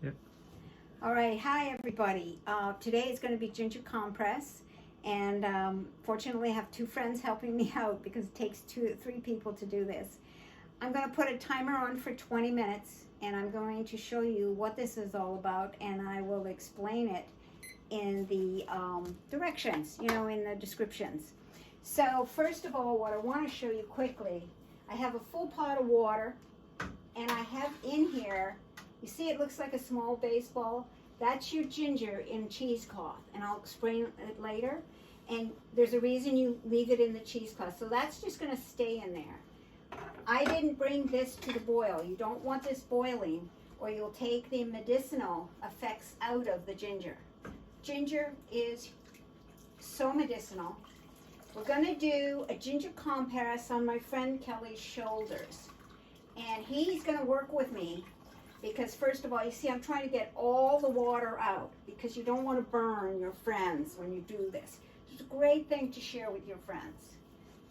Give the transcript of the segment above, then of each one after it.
Yep. All right, hi everybody. Today is going to be ginger compress, and fortunately I have two friends helping me out because it takes 3 people to do this. I'm going to put a timer on for 20 minutes, and I'm going to show you what this is all about, and I will explain it in the directions, in the descriptions. So first of all, what I want to show you quickly, I have a full pot of water, and I have in here, you see it looks like a small baseball? That's your ginger in cheesecloth, and I'll explain it later. And there's a reason you leave it in the cheesecloth. So that's just going to stay in there. I didn't bring this to the boil. You don't want this boiling, or you'll take the medicinal effects out of the ginger. Ginger is so medicinal. We're going to do a ginger compress on my friend Kelly's shoulders. And he's going to work with me because, first of all, you see I'm trying to get all the water out because you don't want to burn your friends when you do this. It's a great thing to share with your friends.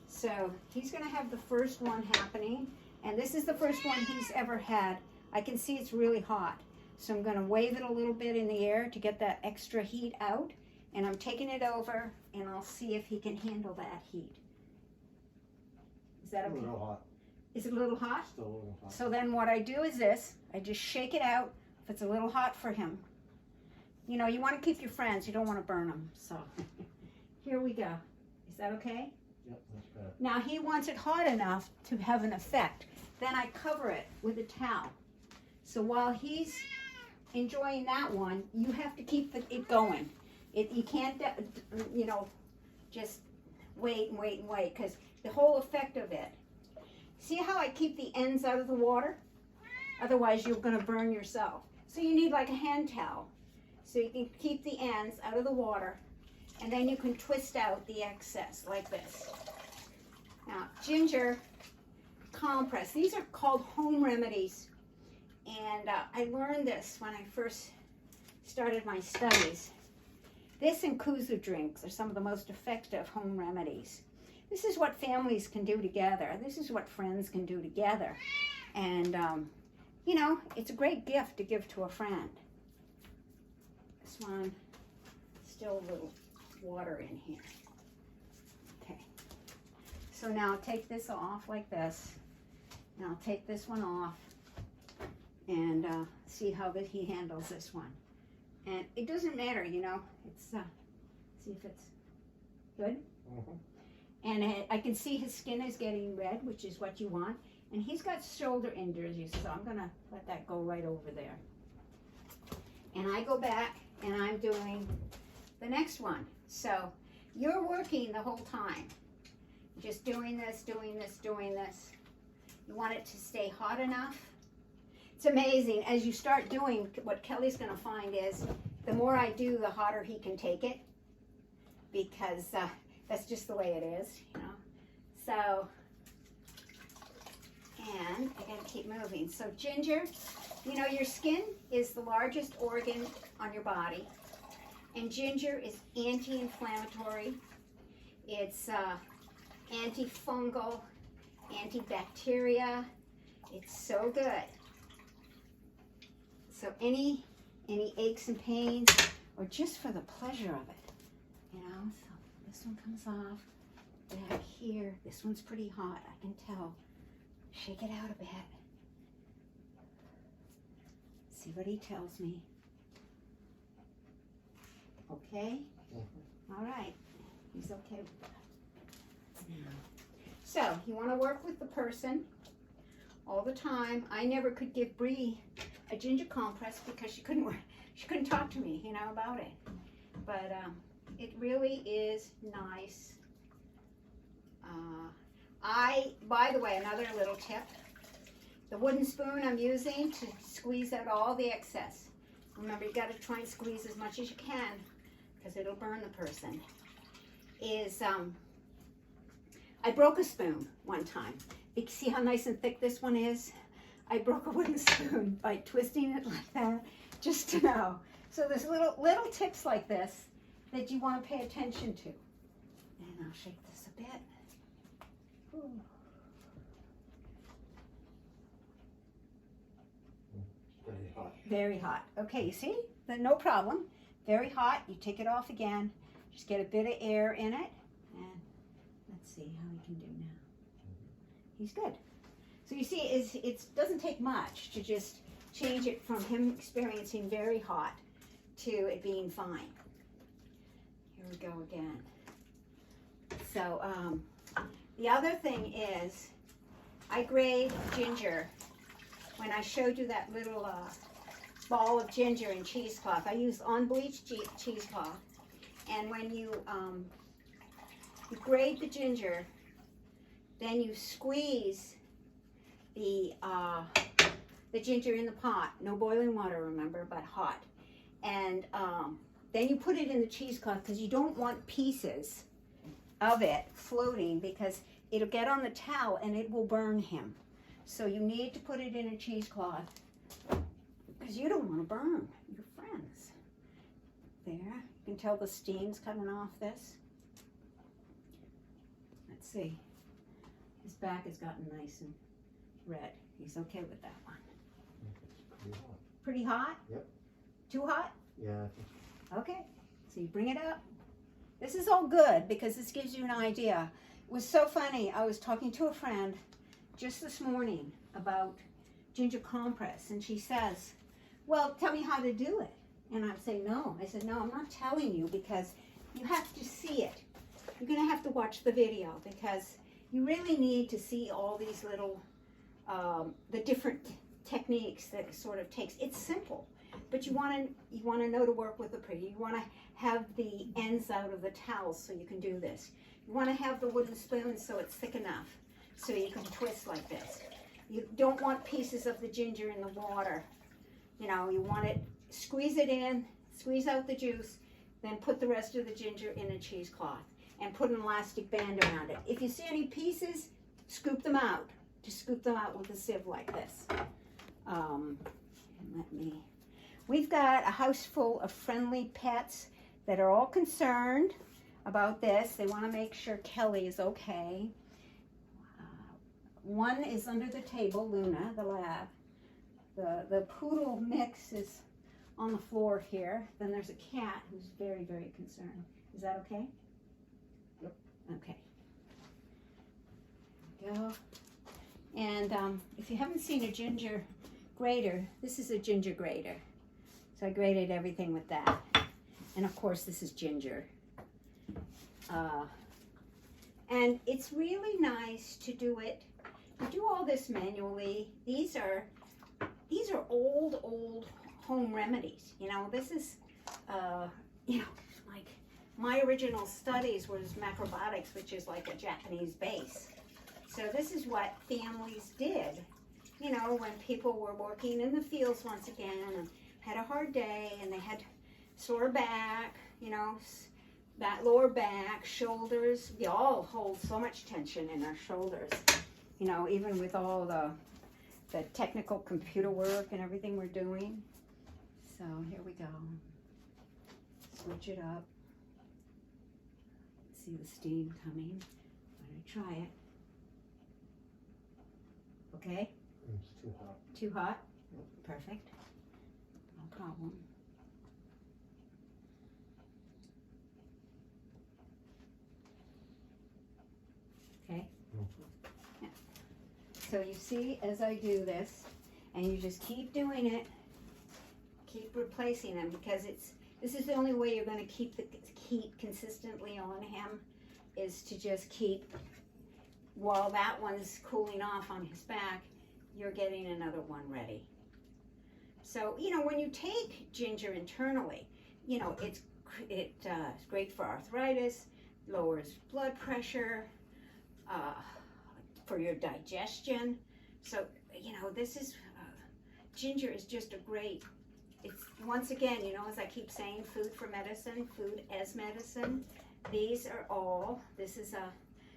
So he's going to have the first one happening, and this is the first one he's ever had. I can see it's really hot, so I'm going to wave it a little bit in the air to get that extra heat out, and I'm taking it over, and I'll see if he can handle that heat. Is that okay? A little hot. Is it a little hot? Still a little hot. So then what I do is this. I just shake it out if it's a little hot for him. You know, you want to keep your friends. You don't want to burn them. So here we go. Is that okay? Yep, that's better. Now he wants it hot enough to have an effect. Then I cover it with a towel. So while he's enjoying that one, you have to keep it going. You can't, just wait and wait and wait, because the whole effect of it. See how I keep the ends out of the water? Otherwise you're going to burn yourself. So you need like a hand towel. So you can keep the ends out of the water, and then you can twist out the excess like this. Now, ginger compress. These are called home remedies. And I learned this when I first started my studies. This and kuzu drinks are some of the most effective home remedies. This is what families can do together. This is what friends can do together. And, it's a great gift to give to a friend. This one, still a little water in here. Okay. So now I'll take this off like this. And I'll take this one off and see how he handles this one. And it doesn't matter, it's, see if it's good. Mm-hmm. And I can see his skin is getting red, which is what you want. And he's got shoulder injuries, so I'm going to let that go right over there. And I go back, and I'm doing the next one. So you're working the whole time. Just doing this, doing this, doing this. You want it to stay hot enough. It's amazing. As you start doing, what Kelly's going to find is the more I do, the hotter he can take it. Because that's just the way it is, So, and I gotta keep moving. So ginger, your skin is the largest organ on your body. And ginger is anti-inflammatory. It's antifungal, anti-bacteria. It's so good. So any aches and pains, or just for the pleasure of it, so this one comes off. Back here, this one's pretty hot, I can tell. Shake it out a bit. See what he tells me. Okay? Mm-hmm. All right. He's okay with that. So, you want to work with the person all the time. I never could give Bree a ginger compress because she couldn't talk to me, about it. But it really is nice. By the way, another little tip. The wooden spoon I'm using to squeeze out all the excess. Remember, you got to try and squeeze as much as you can because it'll burn the person. I broke a spoon one time. You can see how nice and thick this one is? I broke a wooden spoon by twisting it like that, just to know. So there's little tips like this that you want to pay attention to. And I'll shake this a bit. Ooh. Very hot. Very hot. Okay, you see? No problem. Very hot. You take it off again. Just get a bit of air in it. And let's see how he can do now. He's good. So you see, it doesn't take much to just change it from him experiencing very hot to it being fine. Here we go again. So the other thing is, I grate ginger. When I showed you that little ball of ginger in cheesecloth, I used unbleached cheesecloth. And when you grate the ginger, then you squeeze the ginger in the pot. No boiling water, remember, but hot. And then you put it in the cheesecloth because you don't want pieces of it floating because it'll get on the towel and it will burn him. So you need to put it in a cheesecloth because you don't want to burn your friends. There, you can tell the steam's coming off this. Let's see. His back has gotten nice and red. He's okay with that one. Pretty hot. Pretty hot? Yep. Too hot? Yeah. Okay. So you bring it up. This is all good because this gives you an idea. It was so funny. I was talking to a friend just this morning about ginger compress, and she says, well, tell me how to do it. And I'm saying, no. I said, no, I'm not telling you because you have to see it. You're going to have to watch the video because you really need to see all these little, the different techniques that it sort of takes. It's simple, but you want to know to work with the prig. You want to have the ends out of the towels so you can do this. You want to have the wooden spoon so it's thick enough so you can twist like this. You don't want pieces of the ginger in the water. You know, you want it, squeeze it in, squeeze out the juice, then put the rest of the ginger in a cheesecloth and put an elastic band around it. If you see any pieces, scoop them out. Just scoop them out with a sieve like this. We've got a house full of friendly pets that are all concerned about this. They want to make sure Kelly is okay. One is under the table, Luna, the lab. The poodle mix is on the floor here. Then there's a cat who's very, very concerned. Is that okay? Yep. Okay. There we go. And if you haven't seen a ginger grater, this is a ginger grater. So I grated everything with that. And of course, this is ginger. And it's really nice to do it. You do all this manually. These are old home remedies. You know, this is, you know, like my original studies was macrobiotics, which is like a Japanese base. So this is what families did, you know, when people were working in the fields once again and had a hard day and they had sore back, you know, that lower back, shoulders. We all hold so much tension in our shoulders, you know, even with all the technical computer work and everything we're doing. So here we go. Switch it up. See the steam coming. I'm going to try it. Okay? It's too hot. Too hot? Yep. Perfect. No problem. Okay? Mm-hmm. Yeah. So you see, as I do this, and you just keep doing it, keep replacing them because this is the only way you're going to keep the heat consistently on him, is to just keep, while that one's cooling off on his back, you're getting another one ready. So, you know, when you take ginger internally, you know, it's great for arthritis, lowers blood pressure, for your digestion. So, you know, this is, ginger is just a great, it's, once again, you know, as I keep saying, food for medicine, food as medicine. These are all, this is a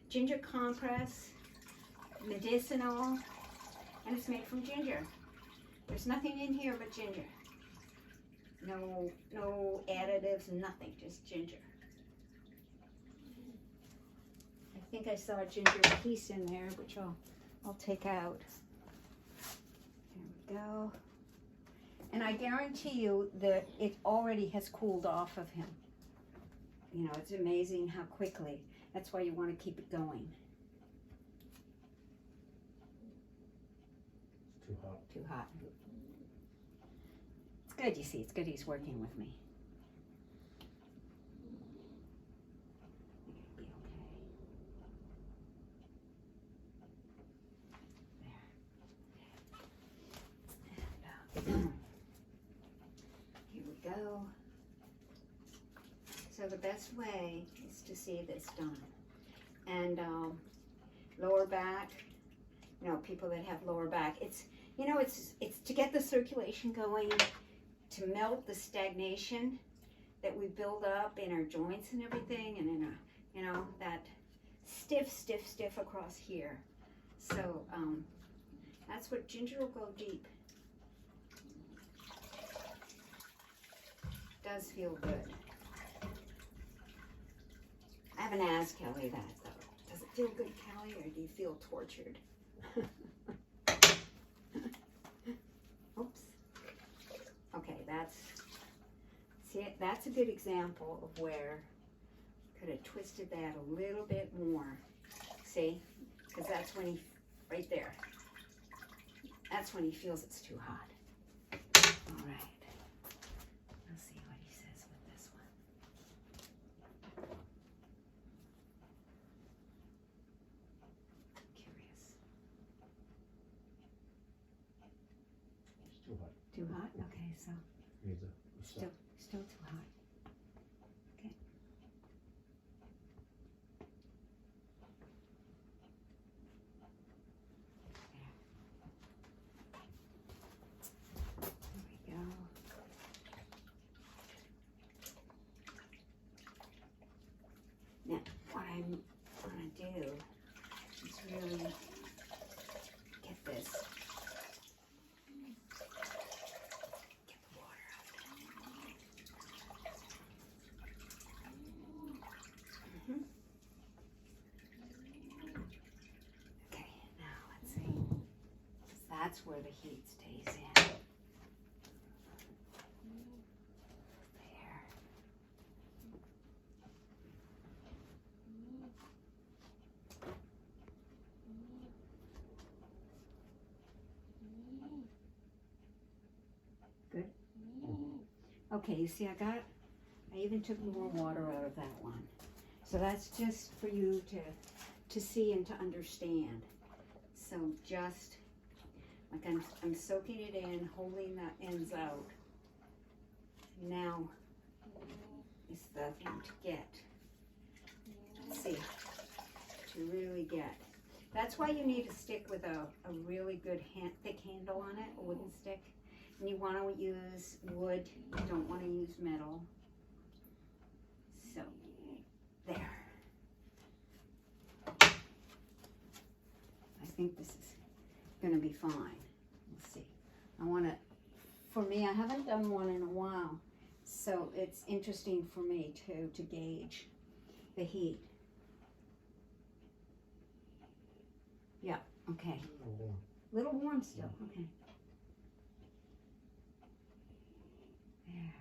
ginger compress, medicinal, and it's made from ginger. There's nothing in here but ginger. No additives, nothing, just ginger. I think I saw a ginger piece in there, which I'll take out. There we go. And I guarantee you that it already has cooled off of him. You know, it's amazing how quickly. That's why you want to keep it going. It's too hot. Too hot. It's good, you see. It's good he's working with me. It'll be okay. There. And, here we go. So the best way is to see this done. And lower back, you know, people that have lower back, it's, you know, it's to get the circulation going, to melt the stagnation that we build up in our joints and everything, and in our, you know, that stiff across here. So that's what ginger will go deep. Does feel good. I haven't asked Kelly that though. Does it feel good, Kelly, or do you feel tortured? Oops. Okay, that's a good example of where I could have twisted that a little bit more. See? Because that's when he, right there. That's when he feels it's too hot. All right. Let's see what he says with this one. Curious. It's too hot. Too hot? Okay, so Needs a still too hot. Okay. There we go. Now, what I'm going to do is really get this. Get the water out. Okay, now let's see. That's where the heat stays in. There. Good. Okay, you see, I even took more water out of that one. So that's just for you to see and to understand. So just, like I'm soaking it in, holding the ends out. Now is the thing to get. Let's see, to really get. That's why you need a stick with a really good thick handle on it, a wooden stick. And you want to use wood, you don't want to use metal. So, there. I think this is going to be fine. We'll see. I want to, for me, I haven't done one in a while, so it's interesting for me to gauge the heat. Yeah, okay. A little warm still, okay. There.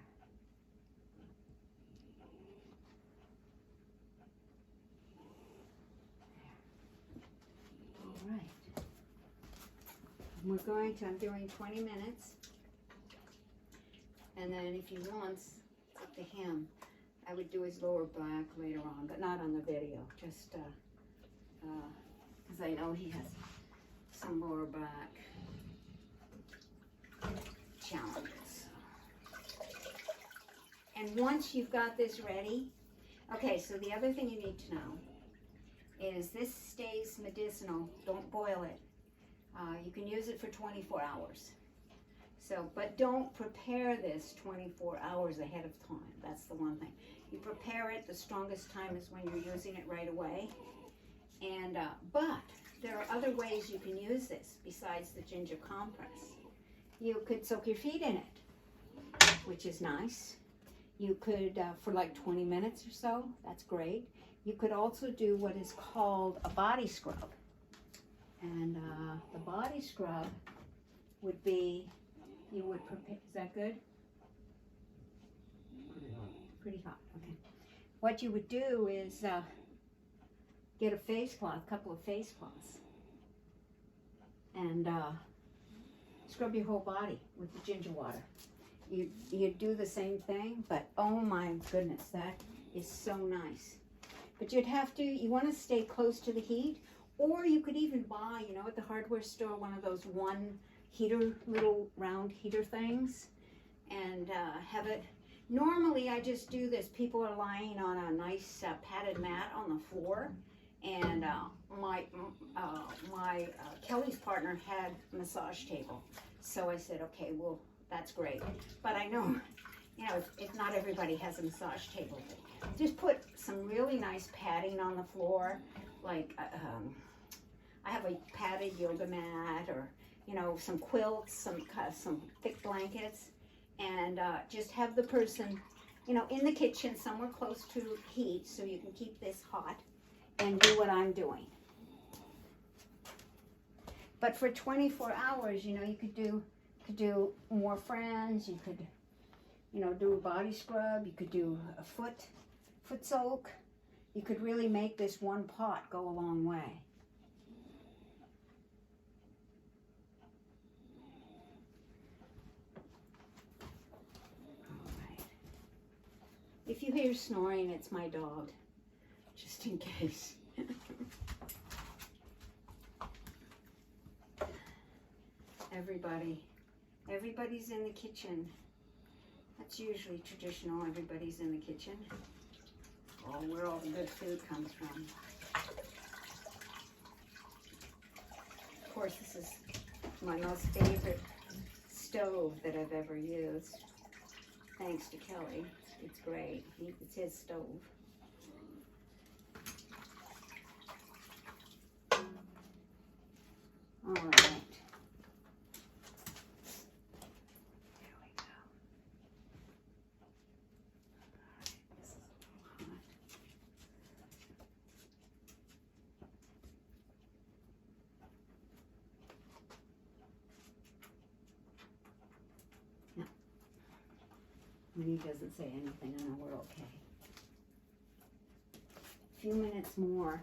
All right. I'm doing 20 minutes. And then if he wants, it's up to him. I would do his lower back later on, but not on the video. Just because I know he has some lower back challenges. And once you've got this ready, okay, so the other thing you need to know is this stays medicinal. Don't boil it. You can use it for 24 hours. So, but don't prepare this 24 hours ahead of time. That's the one thing. You prepare it, the strongest time is when you're using it right away. And, but there are other ways you can use this besides the ginger compress. You could soak your feet in it, which is nice. You could, for like 20 minutes or so, that's great. You could also do what is called a body scrub. And the body scrub would be you would prepare. Is that good? Pretty hot. Pretty hot, okay. What you would do is get a face cloth, a couple of face cloths, and scrub your whole body with the ginger water. You do the same thing, but oh my goodness, that is so nice. But you want to stay close to the heat, or you could even buy, you know, at the hardware store, one of those one heater, little round heater things, and have it. Normally, I just do this. People are lying on a nice padded mat on the floor, and Kelly's partner had a massage table, so I said, okay, well, that's great. But I know, you know, if not everybody has a massage table, just put some really nice padding on the floor, like I have a padded yoga mat, or you know, some quilts, some thick blankets. And just have the person, you know, in the kitchen somewhere close to heat so you can keep this hot and do what I'm doing. But for 24 hours, you know, you could do more friends. You could, you know, do a body scrub. You could do a foot soak. You could really make this one pot go a long way. If you hear snoring, it's my dog, just in case. Everybody's in the kitchen. That's usually traditional, everybody's in the kitchen. Oh, where all the good food comes from. Of course, this is my most favorite stove that I've ever used. Thanks to Kelly. It's great. It's his stove. All right. There we go. All right. This is a little hot. When he doesn't say anything, I know we're okay. A few minutes more.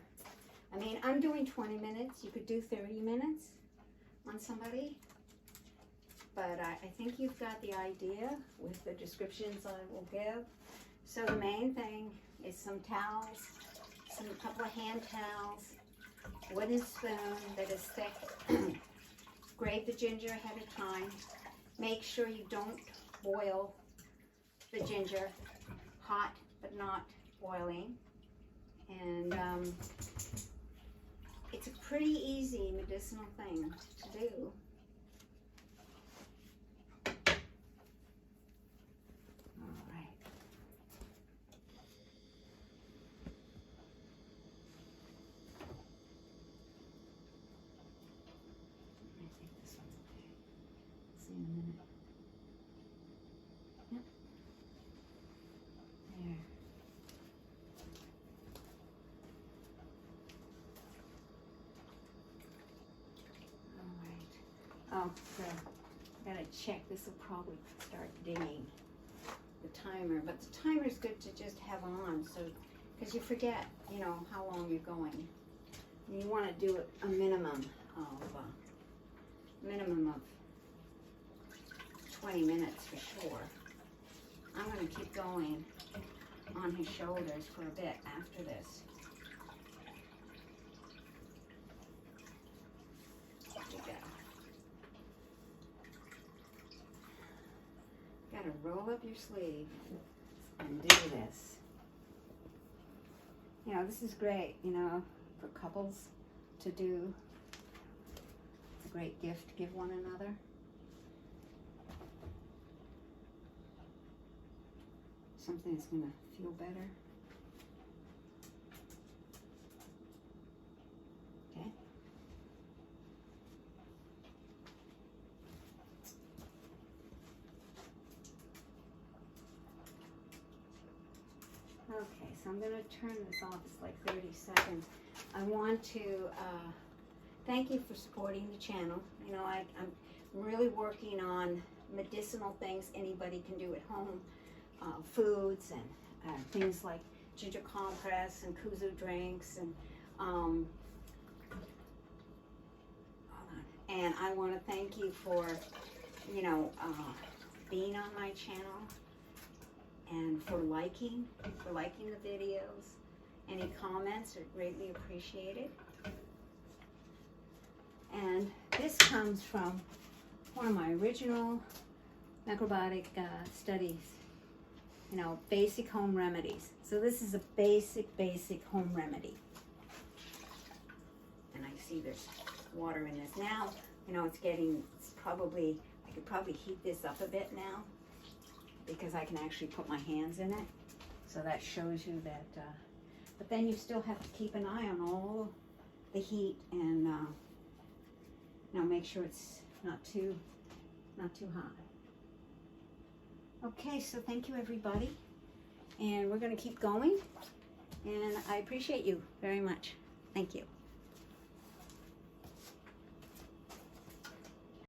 I mean, I'm doing 20 minutes. You could do 30 minutes on somebody. But I think you've got the idea with the descriptions I will give. So the main thing is some towels, a couple of hand towels, wooden spoon that is thick. Grate the ginger ahead of time. Make sure you don't boil the ginger, hot but not boiling, and it's a pretty easy medicinal thing to do. All right. I think this one's okay. See in a minute. Oh, good. I gotta check. This will probably start dinging the timer, but the timer is good to just have on, so because you forget, you know, how long you're going. And you want to do it a minimum of 20 minutes for sure. I'm going to keep going on his shoulders for a bit after this. There we go. Gotta roll up your sleeve and do this. You know, this is great, you know, for couples to do. It's a great gift to give one another. Something that's gonna feel better. Okay. Okay, so I'm going to turn this off. It's like 30 seconds. I want to thank you for supporting the channel. You know, I'm really working on medicinal things anybody can do at home, foods and things like ginger compress and kuzu drinks and hold on. And I want to thank you for, you know, being on my channel and for liking the videos. Any comments are greatly appreciated. And this comes from one of my original macrobiotic studies, you know, basic home remedies. So this is a basic home remedy. And I see there's water in this now. You know, it's probably, I could probably heat this up a bit now because I can actually put my hands in it. So that shows you that, but then you still have to keep an eye on all the heat and, you know, make sure it's not too hot. Okay, so thank you everybody. And we're gonna keep going. And I appreciate you very much. Thank you.